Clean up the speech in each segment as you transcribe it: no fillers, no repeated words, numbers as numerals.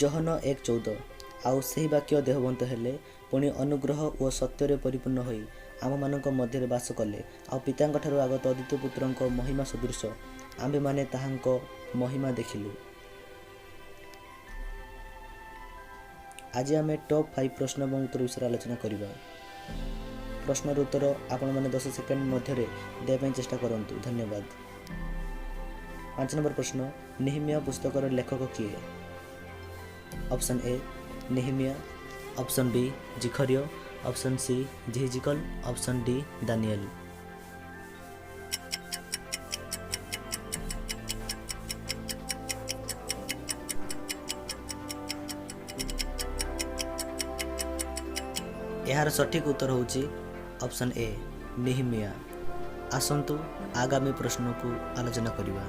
John 1:14 ଆଉ ସେହି ବାକ୍ୟ ଦେହବନ୍ତ ହେଲେ ପୁଣି ଅନୁଗ୍ରହ ଓ ସତ୍ୟରେ ପରିପୂର୍ଣ୍ଣ ହୋଇ ଆମମାନଙ୍କ ମଧ୍ୟରେ ବାସ କଲେ ଆଉ ପିତାଙ୍କଠାରୁ ଆଗତ ଅଦ୍ୱିତୀୟ ପୁତ୍ରଙ୍କ ମହିମା ସଦୃଶ ଆମ୍ଭେମାନେ ତାହାଙ୍କ ମହିମା ଦେଖିଲୁ। ଆଜି ଆମେ ଟପ୍ 5 ପ୍ରଶ୍ନ ଏବଂ ଉତ୍ତର ବିଷୟରେ ଆଲୋଚନା କରିବା। ପ୍ରଶ୍ନର ଉତ୍ତର ଆପଣମାନେ 10 ସେକେଣ୍ଡ ମଧ୍ୟରେ ଦେବା ପାଇଁ ଚେଷ୍ଟା କରନ୍ତୁ। ଧନ୍ୟବାଦ। 5 ନମ୍ବର ପ୍ରଶ୍ନ, ନେହେମିୟା ପୁସ୍ତକର ଲେଖକ କିଏ? Option A Nehemiah, option B Zechariah, option C Ezekiel, option D Daniel. ଏହାର ସଠିକ୍ ଉତ୍ତର ହେଉଛି ଅପସନ୍ ଏ ନେହେମିୟା। ଆସନ୍ତୁ ଆଗାମୀ ପ୍ରଶ୍ନକୁ ଆଲୋଚନା କରିବା।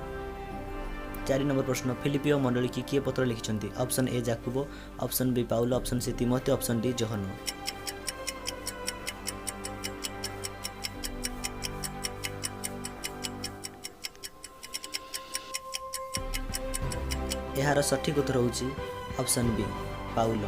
4 ନମ୍ବର ପ୍ରଶ୍ନ, ଫିଲିପିୟ ମଣ୍ଡଳୀ କିଏ ପତ୍ର ଲେଖିଛନ୍ତି? Option A Jacob, option B Paul, option C Timothy, option D John. ଏହାର ସଠିକ୍ ଉତ୍ତର ହେଉଛି ଅପସନ୍ ବି ପାଉଲ।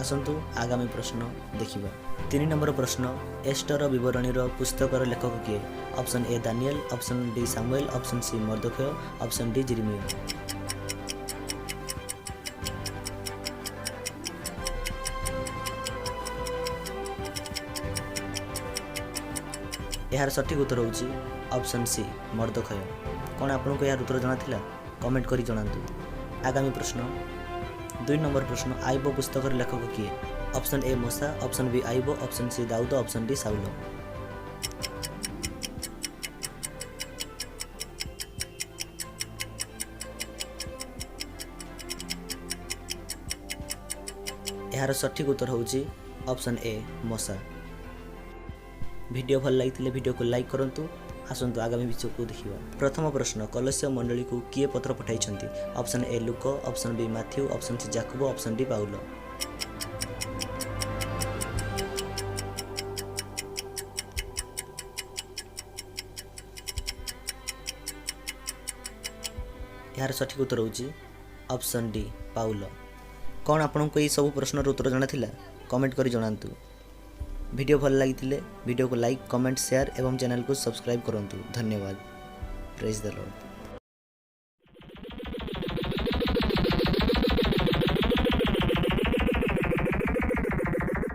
ଆସନ୍ତୁ ଆଗାମୀ ପ୍ରଶ୍ନ ଦେଖିବା। 3 ନମ୍ବର ପ୍ରଶ୍ନ, ଏଷ୍ଟର ବିବରଣୀର ପୁସ୍ତକର ଲେଖକ କିଏ? Option A Daniel, option B Samuel, option C Mordecai, option D Jeremiah. ଏହାର ସଠିକ୍ ଉତ୍ତର ହେଉଛି ଅପସନ୍ ସି ମର୍ଦ୍ଦୋଖେୟ। କ'ଣ ଆପଣଙ୍କୁ ଏହାର ଉତ୍ତର ଜଣାଥିଲା? କମେଣ୍ଟ କରି ଜଣାନ୍ତୁ। ଆଗାମୀ ପ୍ରଶ୍ନ 2 ନମ୍ବର ପ୍ରଶ୍ନ, ଆଇବ ପୁସ୍ତକର ଲେଖକ କିଏ? ଅପସନ୍ ଏ ମୋସା, ଅପସନ୍ ବି ଆଇବ, ଅପସନ୍ ସି ଦାଉଦ, ଅପସନ୍ ଡି ସାଉଲ। ଏହାର ସଠିକ୍ ଉତ୍ତର ହେଉଛି ଅପସନ୍ ଏ ମୋସା। ଭିଡ଼ିଓ ଭଲ ଲାଗିଥିଲେ ଭିଡ଼ିଓକୁ ଲାଇକ୍ କରନ୍ତୁ। ଆସନ୍ତୁ ଆଗାମୀ ବିଷୟକୁ ଦେଖିବା। ପ୍ରଥମ ପ୍ରଶ୍ନ, କଲୋସ୍ୟ ମଣ୍ଡଳୀକୁ କିଏ ପତ୍ର ପଠାଇଛନ୍ତି? Option A Luke, option B Matthew, option C ଯାକୁବ, ଅପସନ୍ ଡି ପାଉଲ। ଏହାର ସଠିକ୍ ଉତ୍ତର ହେଉଛି ଅପସନ୍ ଡି ପାଉଲ। କ'ଣ ଆପଣଙ୍କୁ ଏହି ସବୁ ପ୍ରଶ୍ନର ଉତ୍ତର ଜଣାଥିଲା? କମେଣ୍ଟ କରି ଜଣାନ୍ତୁ। ଭିଡ଼ିଓ ଭଲ ଲାଗିଥିଲେ ଭିଡ଼ିଓକୁ ଲାଇକ୍, କମେଣ୍ଟ, ସେୟାର ଏବଂ ଚ୍ୟାନେଲକୁ ସବସ୍କ୍ରାଇବ୍ କରନ୍ତୁ। ଧନ୍ୟବାଦ। ପ୍ରେଜ୍ ଦ ଲର୍ଡ।